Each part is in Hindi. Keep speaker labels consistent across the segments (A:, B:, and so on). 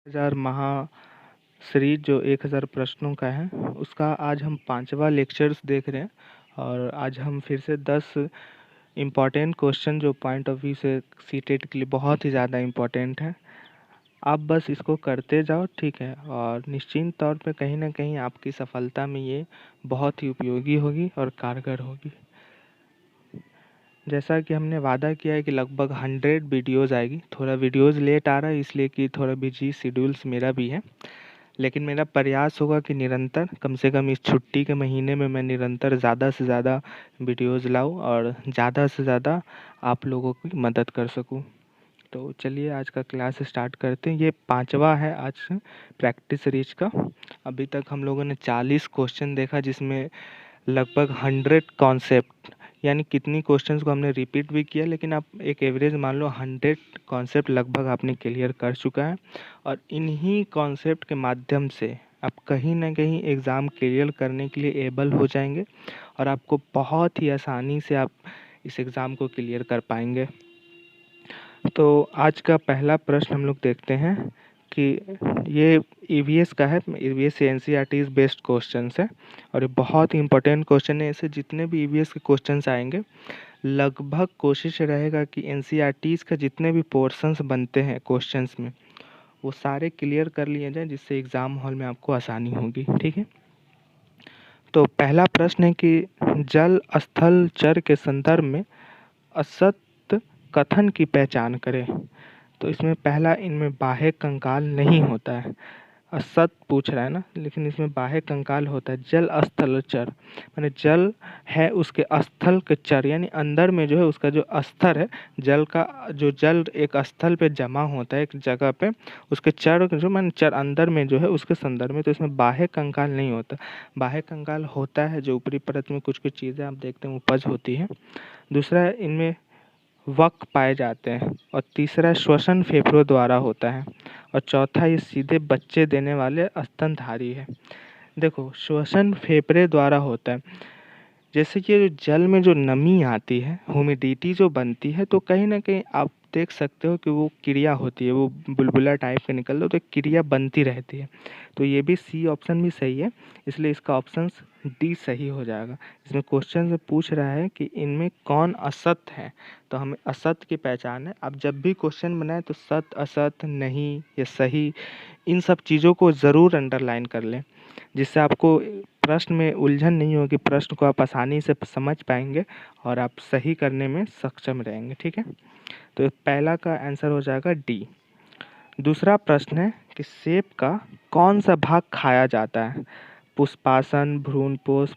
A: 1000 महासीरीज जो 1000 प्रश्नों का है, उसका आज हम 5वां लेक्चर्स देख रहे हैं। और आज हम फिर से 10 इम्पॉर्टेंट क्वेश्चन जो पॉइंट ऑफ व्यू से सीटेट के लिए बहुत ही ज़्यादा इम्पॉर्टेंट है, आप बस इसको करते जाओ, ठीक है। और निश्चिंत तौर पे कहीं ना कहीं आपकी सफलता में ये बहुत ही उपयोगी होगी और कारगर होगी। जैसा कि हमने वादा किया है कि लगभग 100 वीडियोज़ आएगी। थोड़ा वीडियोज़ लेट आ रहा है इसलिए कि थोड़ा बिजी शेड्यूल्स मेरा भी है, लेकिन मेरा प्रयास होगा कि निरंतर, कम से कम इस छुट्टी के महीने में मैं निरंतर ज़्यादा से ज़्यादा वीडियोज़ लाऊं और ज़्यादा से ज़्यादा आप लोगों की मदद कर सकूं। तो चलिए आज का क्लास स्टार्ट करते हैं। ये 5वां है आज प्रैक्टिस सीरीज का। अभी तक हम लोगों ने 40 क्वेश्चन देखा, जिसमें लगभग 100 कॉन्सेप्ट, यानी कितनी क्वेश्चंस को हमने रिपीट भी किया, लेकिन आप एक एवरेज मान लो 100 कॉन्सेप्ट लगभग आपने क्लियर कर चुका है। और इन्हीं कॉन्सेप्ट के माध्यम से आप कहीं ना कहीं एग्ज़ाम क्लियर करने के लिए एबल हो जाएंगे और आपको बहुत ही आसानी से आप इस एग्ज़ाम को क्लियर कर पाएंगे। तो आज का पहला प्रश्न हम लोग देखते हैं कि ये ईवीएस का है। ईवीएस से एनसीईआरटी बेस्ड क्वेश्चंस है और ये बहुत ही इंपॉर्टेंट क्वेश्चन है। ऐसे जितने भी ईवीएस के क्वेश्चंस आएंगे, लगभग कोशिश रहेगा कि एनसीईआरटी का जितने भी पोर्शंस बनते हैं क्वेश्चंस में, वो सारे क्लियर कर लिए जाएं, जिससे एग्ज़ाम हॉल में आपको आसानी होगी, ठीक है। तो पहला प्रश्न है कि जल स्थल चर के संदर्भ में असत कथन की पहचान करें। तो इसमें पहला, इनमें बाह्य कंकाल नहीं होता है। असत पूछ रहा है ना, लेकिन इसमें बाह्य कंकाल होता है। जल स्थल चर माने जल है, उसके स्थल के चर यानी अंदर में जो है उसका जो स्तर है, जल का जो जल एक स्थल पे जमा होता है एक जगह पे, उसके चर जो माने चर अंदर में जो है उसके संदर्भ में, तो इसमें बाह्य कंकाल नहीं होता। बाह्य कंकाल होता है जो ऊपरी परत में कुछ कुछ चीज़ें आप देखते हैं उपज होती है। दूसरा, इनमें वक पाए जाते हैं। और तीसरा, श्वसन फेफड़ों द्वारा होता है। और चौथा, ये सीधे बच्चे देने वाले स्तनधारी है। देखो, श्वसन फेफड़े द्वारा होता है। जैसे कि जो जल में जो नमी आती है, ह्यूमिडिटी जो बनती है, तो कहीं ना कहीं आप देख सकते हो कि वो क्रिया होती है, वो बुलबुला टाइप के निकल दो तो क्रिया बनती रहती है। तो ये भी सी ऑप्शन भी सही है, इसलिए इसका ऑप्शन डी सही हो जाएगा। इसमें क्वेश्चन से पूछ रहा है कि इनमें कौन असत है, तो हमें असत की पहचान है। आप जब भी क्वेश्चन बनाए तो सत, असत, नहीं या सही, इन सब चीज़ों को ज़रूर अंडरलाइन कर लें, जिससे आपको प्रश्न में उलझन नहीं होगी, प्रश्न को आप आसानी से समझ पाएंगे और आप सही करने में सक्षम रहेंगे, ठीक है। तो पहला का आंसर हो जाएगा डी। दूसरा प्रश्न है कि सेब का कौन सा भाग खाया जाता है? पुष्पासन, भ्रूणपोष,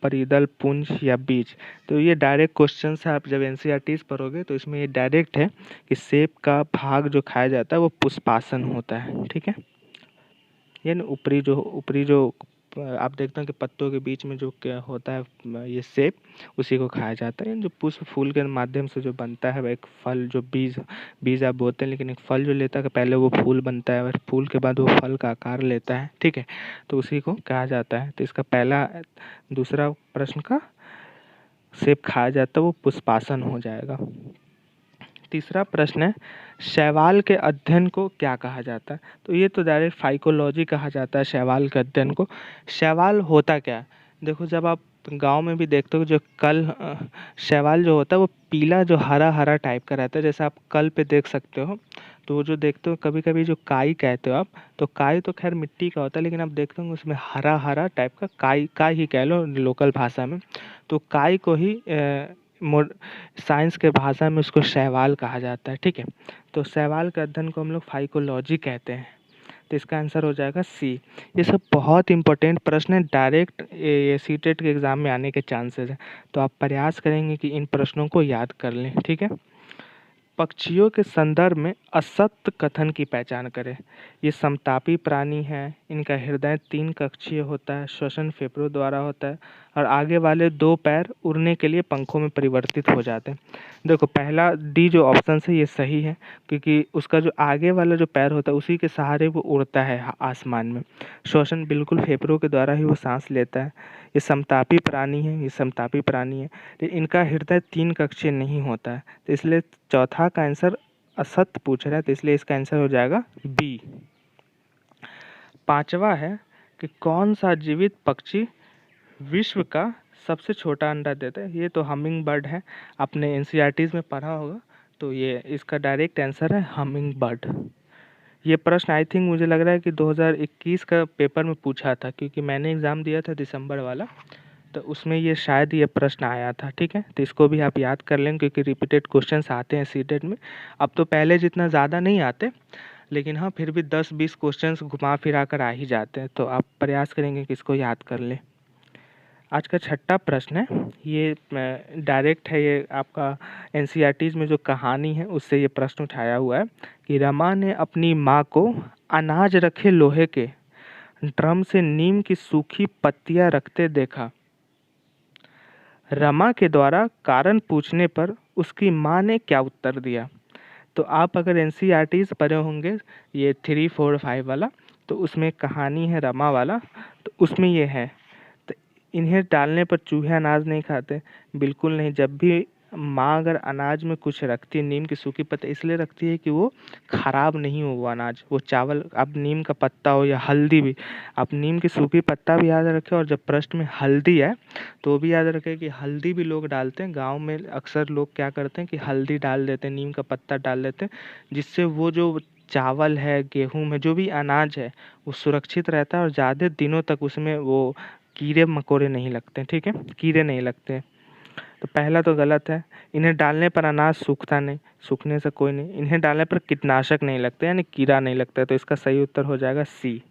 A: परिदल पुंज या बीज? तो ये डायरेक्ट क्वेश्चन है, आप जब एनसीईआरटी पढ़ोगे तो इसमें ये डायरेक्ट है कि सेब का भाग जो खाया जाता है वो पुष्पासन होता है, ठीक है। यानी ऊपरी जो आप देखते हैं कि पत्तों के बीच में जो क्या होता है, ये सेब, उसी को खाया जाता है। जो पुष्प फूल के माध्यम से जो बनता है, एक फल जो बीज बीज आप बोलते हैं, लेकिन एक फल जो लेता है पहले वो फूल बनता है और फूल के बाद वो फल का आकार लेता है, ठीक है। तो उसी को कहा जाता है। तो इसका पहला, दूसरा प्रश्न का सेब खाया जाता है वो पुष्पासन हो जाएगा। तीसरा प्रश्न है, शैवाल के अध्ययन को क्या कहा जाता है? तो ये तो डायरेक्ट फाइकोलॉजी कहा जाता है शैवाल के अध्ययन को। शैवाल होता क्या है? देखो, जब आप गांव में भी देखते हो जो शैवाल जो होता है वो पीला जो हरा हरा टाइप का रहता है, जैसे आप कल पे देख सकते हो। तो वो जो देखते हो कभी कभी जो काई कहते हो आप, तो काई तो खैर मिट्टी का होता है, लेकिन आप देखते हो उसमें हरा हरा टाइप का काई ही कह लो लोकल भाषा में। तो काई को ही साइंस के भाषा में उसको शैवाल कहा जाता है, ठीक है। तो शैवाल के अध्ययन को हम लोग फाइकोलॉजी कहते हैं। तो इसका आंसर हो जाएगा सी। ये सब बहुत इंपॉर्टेंट प्रश्न है, डायरेक्ट ये सीटेट के एग्ज़ाम में आने के चांसेस हैं। तो आप प्रयास करेंगे कि इन प्रश्नों को याद कर लें, ठीक है। पक्षियों के संदर्भ में असत कथन की पहचान करें। ये समतापी प्राणी है, इनका हृदय 3 कक्षीय होता है, श्वसन फेफड़ों द्वारा होता है और आगे वाले 2 पैर उड़ने के लिए पंखों में परिवर्तित हो जाते हैं। देखो, पहला डी जो ऑप्शन है ये सही है, क्योंकि उसका जो आगे वाला जो पैर होता है उसी के सहारे वो उड़ता है आसमान में। श्वसन बिल्कुल फेफड़ों के द्वारा ही वो सांस लेता है। ये समतापी प्राणी है, ये समतापी प्राणी है, लेकिन इनका हृदय 3 कक्षीय नहीं होता है। तो इसलिए चौथा का आंसर असत पूछ रहा है, तो इसलिए इसका आंसर हो जाएगा बी। पांचवा है कि कौन सा जीवित पक्षी विश्व का सबसे छोटा अंडा देता है। ये तो हमिंग बर्ड है, आपने एनसीईआरटीज में पढ़ा होगा। तो ये इसका डायरेक्ट आंसर है हमिंग बर्ड। ये प्रश्न आई थिंक मुझे लग रहा है कि 2021 का पेपर में पूछा था, क्योंकि मैंने एग्ज़ाम दिया था दिसंबर वाला, तो उसमें ये शायद ये प्रश्न आया था। ठीक है, तो इसको भी आप याद कर लें, क्योंकि रिपीटेड क्वेश्चंस आते हैं सीटेट में। अब तो पहले जितना ज़्यादा नहीं आते, लेकिन हाँ फिर भी 10-20 क्वेश्चंस घुमा फिरा कर आ ही जाते हैं, तो आप प्रयास करेंगे कि इसको याद कर लें। आज का छठा प्रश्न है, ये डायरेक्ट है, ये आपका एनसीईआरटीज में जो कहानी है उससे ये प्रश्न उठाया हुआ है कि रमा ने अपनी माँ को अनाज रखे लोहे के ड्रम से नीम की सूखी पत्तियां रखते देखा। रमा के द्वारा कारण पूछने पर उसकी माँ ने क्या उत्तर दिया। तो आप अगर एनसीईआरटीज पढ़े होंगे ये 3, 4, 5 वाला, तो उसमें कहानी है रमा वाला, तो उसमें ये है। तो इन्हें डालने पर चूहे अनाज नहीं खाते, बिल्कुल नहीं। जब भी माँ अगर अनाज में कुछ रखती है, नीम की सूखी पत्ता इसलिए रखती है कि वो खराब नहीं हो वो अनाज, वो चावल। अब नीम का पत्ता हो या हल्दी भी, आप नीम की सूखी पत्ता भी याद रखें, और जब प्रश्न में हल्दी है तो भी याद रखें कि हल्दी भी लोग डालते हैं। गाँव में अक्सर लोग क्या करते हैं कि हल्दी डाल देते हैं, नीम का पत्ता डाल देते हैं, जिससे वो जो चावल है, गेहूँ में जो भी अनाज है, वो सुरक्षित रहता है और ज़्यादा दिनों तक उसमें वो कीड़े मकोड़े नहीं लगते हैं। ठीक है, कीड़े नहीं लगते हैं। तो पहला तो गलत है। इन्हें डालने पर अनाज सूखता नहीं, सूखने से कोई नहीं। इन्हें डालने पर कीटनाशक नहीं लगते, यानी कीड़ा नहीं लगता है, तो इसका सही उत्तर हो जाएगा सी।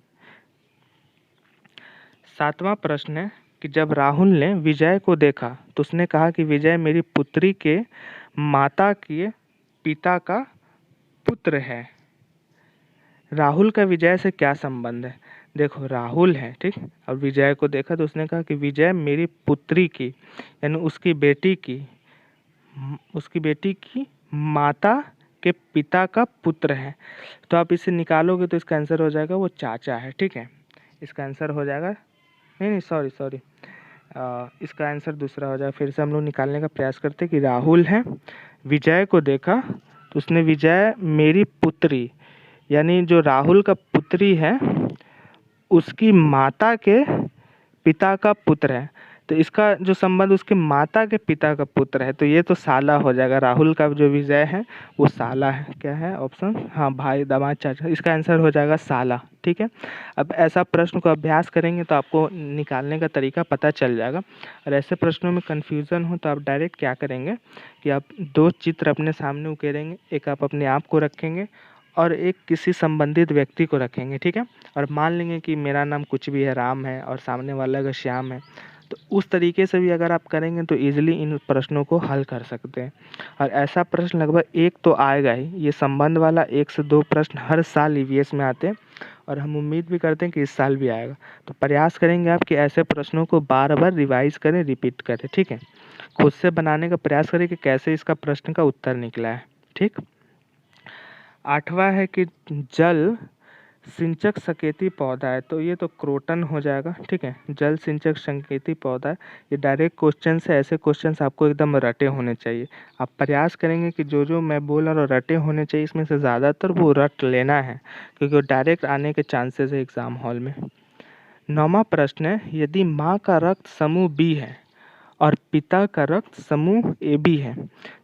A: सातवां प्रश्न है कि जब राहुल ने विजय को देखा तो उसने कहा कि विजय मेरी पुत्री के माता के पिता का पुत्र है। राहुल का विजय से क्या संबंध है। देखो राहुल है, ठीक, और विजय को देखा तो उसने कहा कि विजय मेरी पुत्री की, यानी उसकी बेटी की माता के पिता का पुत्र है। तो आप इसे निकालोगे तो इसका आंसर हो जाएगा वो चाचा है। ठीक है, इसका आंसर हो जाएगा, नहीं सॉरी, इसका आंसर दूसरा हो जाएगा। फिर से हम लोग निकालने का प्रयास करते हैं कि राहुल है, विजय को देखा तो उसने विजय मेरी पुत्री, यानी जो राहुल का पुत्री है उसकी माता के पिता का पुत्र है। तो इसका जो संबंध उसके माता के पिता का पुत्र है, तो ये तो साला हो जाएगा। राहुल का जो विजय है वो साला है। क्या है ऑप्शन, हाँ भाई, दामाद, चाचा, इसका आंसर हो जाएगा साला। ठीक है, अब ऐसा प्रश्न को अभ्यास करेंगे तो आपको निकालने का तरीका पता चल जाएगा। और ऐसे प्रश्नों में कन्फ्यूज़न हो तो आप डायरेक्ट क्या करेंगे कि आप 2 चित्र अपने सामने उकेरेंगे, एक आप अपने आप को रखेंगे और एक किसी संबंधित व्यक्ति को रखेंगे। ठीक है, और मान लेंगे कि मेरा नाम कुछ भी है, राम है, और सामने वाला का श्याम है। तो उस तरीके से भी अगर आप करेंगे तो ईजिली इन प्रश्नों को हल कर सकते हैं। और ऐसा प्रश्न लगभग एक तो आएगा ही, ये संबंध वाला 1 से 2 प्रश्न हर साल ईवीएस में आते हैं, और हम उम्मीद भी करते हैं कि इस साल भी आएगा। तो प्रयास करेंगे आप कि ऐसे प्रश्नों को बार बार रिवाइज करें, रिपीट करें। ठीक है, खुद से बनाने का प्रयास करें कि कैसे इसका प्रश्न का उत्तर निकला है। ठीक, 8वां है कि जल सिंचक सकेती पौधा है, तो ये तो क्रोटन हो जाएगा। ठीक है, जल सिंचक सकेती पौधा है, ये डायरेक्ट क्वेश्चन है। ऐसे क्वेश्चंस आपको एकदम रटे होने चाहिए। आप प्रयास करेंगे कि जो जो मैं बोल रहा हूँ रटे होने चाहिए, इसमें से ज़्यादातर वो रट लेना है, क्योंकि वो डायरेक्ट आने के चांसेस है एग्ज़ाम हॉल में। 9वां प्रश्न है, यदि माँ का रक्त समूह बी है और पिता का रक्त समूह ए बी है,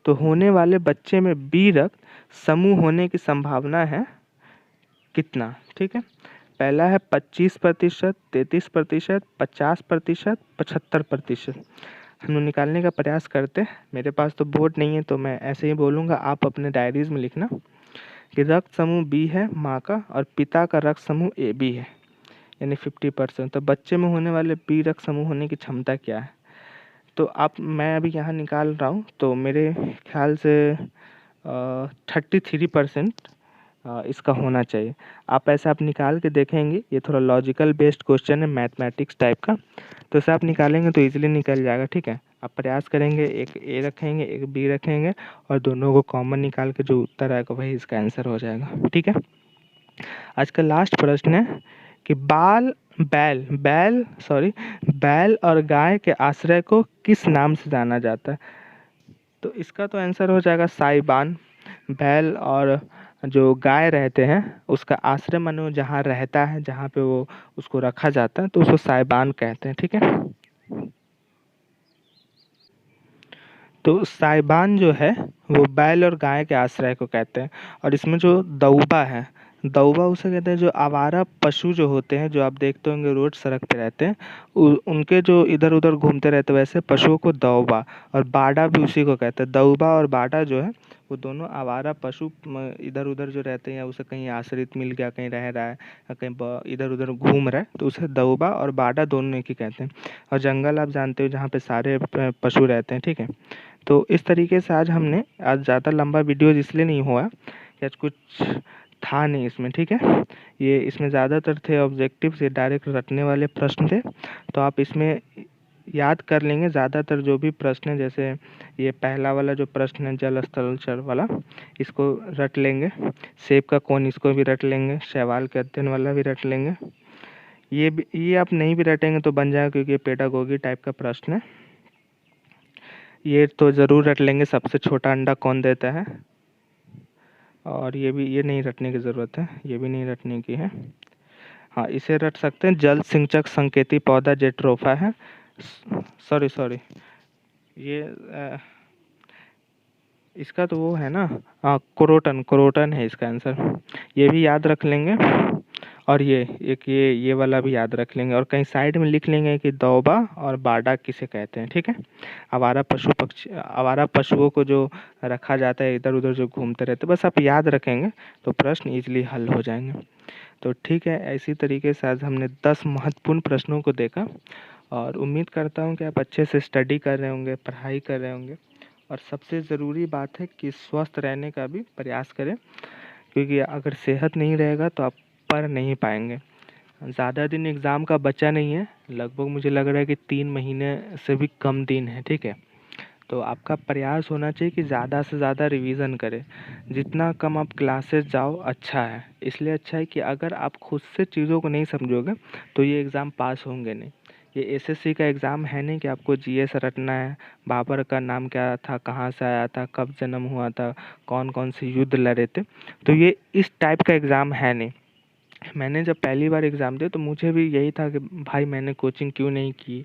A: तो होने वाले बच्चे में बी रक्त समूह होने की संभावना है कितना। ठीक है, पहला है 25%, 33%, 50%, 75%। हम लोग निकालने का प्रयास करते हैं। मेरे पास तो बोर्ड नहीं है तो मैं ऐसे ही बोलूँगा, आप अपने डायरीज में लिखना कि रक्त समूह बी है माँ का और पिता का रक्त समूह ए बी है, यानी 50%। तो बच्चे में होने वाले बी रक्त समूह होने की क्षमता क्या है। तो आप, मैं अभी यहाँ निकाल रहा हूँ, तो मेरे ख्याल से 33% इसका होना चाहिए। आप ऐसा आप निकाल के देखेंगे, ये थोड़ा लॉजिकल बेस्ड क्वेश्चन है, मैथमेटिक्स टाइप का, तो इसे आप निकालेंगे तो इजीली निकल जाएगा। ठीक है, आप प्रयास करेंगे, एक ए रखेंगे, एक बी रखेंगे, और दोनों को कॉमन निकाल के जो उत्तर आएगा वही इसका आंसर हो जाएगा। ठीक है, आज का लास्ट प्रश्न है कि बैल और गाय के आश्रय को किस नाम से जाना जाता है। तो इसका तो आंसर हो जाएगा साइबान। बैल और जो गाय रहते हैं उसका आश्रय मानो जहाँ रहता है, जहाँ पे वो उसको रखा जाता है, तो उसको साहिबान कहते हैं। ठीक है। तो साहिबान जो है वो बैल और गाय के आश्रय को कहते हैं। और इसमें जो दऊबा है, दऊबा उसे कहते हैं जो आवारा पशु जो होते हैं, जो आप देखते होंगे रोड सड़क पे रहते हैं, उनके जो इधर उधर घूमते रहते हैं, वैसे पशुओं को दऊबा। और बाड़ा भी उसी को कहते हैं। दऊबा और बाड़ा जो है वो दोनों आवारा पशु इधर उधर जो रहते हैं, या उसे कहीं आश्रित मिल गया, कहीं रह रहा है, या कहीं इधर उधर घूम रहा है, तो उसे दऊबा और बाड़ा दोनों एक ही कहते हैं। और जंगल आप जानते हो जहाँ पे सारे पशु रहते हैं। ठीक है। तो इस तरीके से आज ज़्यादा लंबा वीडियो इसलिए नहीं हुआ कि आज कुछ था नहीं इसमें। ठीक है। ये इसमें ज़्यादातर थे ऑब्जेक्टिव से डायरेक्ट रटने वाले प्रश्न थे, तो आप इसमें याद कर लेंगे ज़्यादातर जो भी प्रश्न है। जैसे ये पहला वाला जो प्रश्न है जल स्थल चर वाला, इसको रट लेंगे। सेब का कोन, इसको भी रट लेंगे। शैवाल के अध्ययन वाला भी रट लेंगे। ये आप नहीं भी रटेंगे तो बन जाएगा, क्योंकि ये पेडागोगी टाइप का प्रश्न है। ये तो ज़रूर रट लेंगे, सबसे छोटा अंडा कौन देता है। और ये नहीं रटने की ज़रूरत है, ये भी नहीं रटने की है। हाँ, इसे रट सकते हैं। जल सिंचक संकेती पौधा जेट्रोफा है। सॉरी, ये इसका तो वो है ना, हाँ, क्रोटन है इसका आंसर। ये भी याद रख लेंगे। और ये वाला भी याद रख लेंगे, और कहीं साइड में लिख लेंगे कि दौबा और बाड़ा किसे कहते हैं। ठीक है। आवारा पशुओं को जो रखा जाता है इधर उधर जो घूमते रहते, बस आप याद रखेंगे तो प्रश्न इजीली हल हो जाएंगे। तो ठीक है, इसी तरीके से आज हमने 10 महत्वपूर्ण प्रश्नों को देखा, और उम्मीद करता हूँ कि आप अच्छे से स्टडी कर रहे होंगे, पढ़ाई कर रहे होंगे। और सबसे ज़रूरी बात है कि स्वस्थ रहने का भी प्रयास करें, क्योंकि अगर सेहत नहीं रहेगा तो आप पढ़ नहीं पाएंगे। ज़्यादा दिन एग्ज़ाम का बचा नहीं है, लगभग मुझे लग रहा है कि 3 महीने से भी कम दिन है। ठीक है। तो आपका प्रयास होना चाहिए कि ज़्यादा से ज़्यादा रिवीजन करें। जितना कम आप क्लासेस जाओ अच्छा है। इसलिए अच्छा है कि अगर आप खुद से चीज़ों को नहीं समझोगे तो ये एग्ज़ाम पास होंगे नहीं। ये एसएससी का एग्ज़ाम है नहीं कि आपको जीएस रटना है, बाबर का नाम क्या था, कहाँ से आया था, कब जन्म हुआ था, कौन कौन से युद्ध लड़े थे। तो ये इस टाइप का एग्ज़ाम है नहीं। मैंने जब पहली बार एग्ज़ाम दिया तो मुझे भी यही था कि भाई मैंने कोचिंग क्यों नहीं की,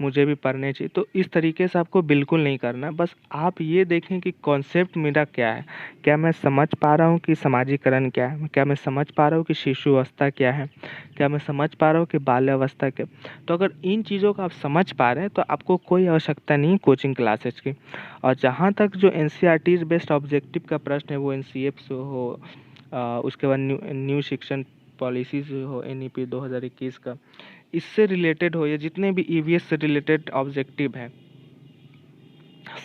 A: मुझे भी पढ़ने चाहिए। तो इस तरीके से आपको बिल्कुल नहीं करना। बस आप ये देखें कि कॉन्सेप्ट मेरा क्या है, क्या मैं समझ पा रहा हूँ कि समाजीकरण क्या है, क्या मैं समझ पा रहा हूँ कि शिशु अवस्था क्या है, क्या मैं समझ पा रहा हूँ कि बाल्य अवस्था क्या। तो अगर इन चीज़ों को आप समझ पा रहे हैं तो आपको कोई आवश्यकता नहीं कोचिंग क्लासेज की। और जहाँ तक जो एनसीईआरटी बेस्ड ऑब्जेक्टिव का प्रश्न है, वो एनसीएफ से हो, उसके बाद न्यू शिक्षण पॉलिसीज हो, एनईपी 2021 का, इससे रिलेटेड हो, या जितने भी ईवीएस से रिलेटेड ऑब्जेक्टिव हैं,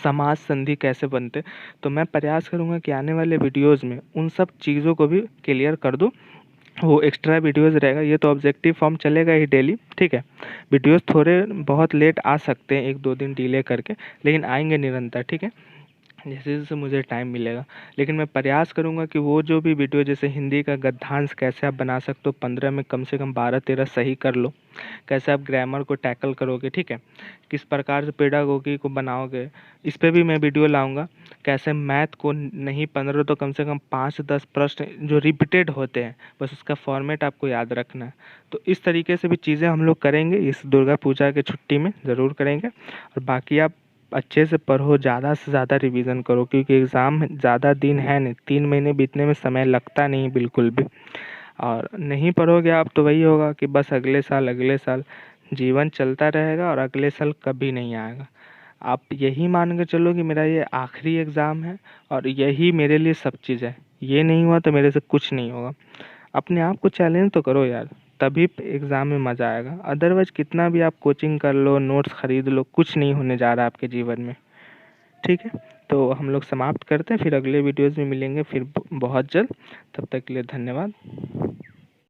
A: समाज संधि कैसे बनते, तो मैं प्रयास करूंगा कि आने वाले वीडियोस में उन सब चीज़ों को भी क्लियर कर दूं। वो एक्स्ट्रा वीडियोस रहेगा, ये तो ऑब्जेक्टिव फॉर्म चलेगा ही डेली। ठीक है। वीडियोस थोड़े बहुत लेट आ सकते हैं, 1-2 दिन डिले करके, लेकिन आएंगे निरंतर। ठीक है। जैसे जैसे मुझे टाइम मिलेगा, लेकिन मैं प्रयास करूंगा कि वो जो भी वीडियो, जैसे हिंदी का गद्यांश कैसे आप बना सकते हो 15 में कम से कम 12-13 सही कर लो, कैसे आप ग्रामर को टैकल करोगे, ठीक है, किस प्रकार से पेडागोगी को बनाओगे, इस पे भी मैं वीडियो लाऊंगा। कैसे मैथ को नहीं 15 तो कम से कम 5-10 प्रश्न जो रिपीटेड होते हैं, बस उसका फॉर्मेट आपको याद रखना है। तो इस तरीके से भी चीज़ें हम लोग करेंगे, इस दुर्गा पूजा के छुट्टी में ज़रूर करेंगे। और बाकी आप अच्छे से पढ़ो, ज़्यादा से ज़्यादा रिवीजन करो, क्योंकि एग्ज़ाम ज़्यादा दिन है नहीं, 3 महीने बीतने में समय लगता नहीं बिल्कुल भी। और नहीं पढ़ोगे आप तो वही होगा कि बस अगले साल जीवन चलता रहेगा, और अगले साल कभी नहीं आएगा। आप यही मान के चलो कि मेरा ये आखिरी एग्ज़ाम है और यही मेरे लिए सब चीज़ है। ये नहीं हुआ तो मेरे से कुछ नहीं होगा। अपने आप को चैलेंज तो करो यार, तभी एग्ज़ाम में मज़ा आएगा। अदरवाइज़ कितना भी आप कोचिंग कर लो, नोट्स खरीद लो, कुछ नहीं होने जा रहा आपके जीवन में। ठीक है। तो हम लोग समाप्त करते हैं, फिर अगले वीडियोज़ में मिलेंगे फिर बहुत जल्द। तब तक के लिए धन्यवाद।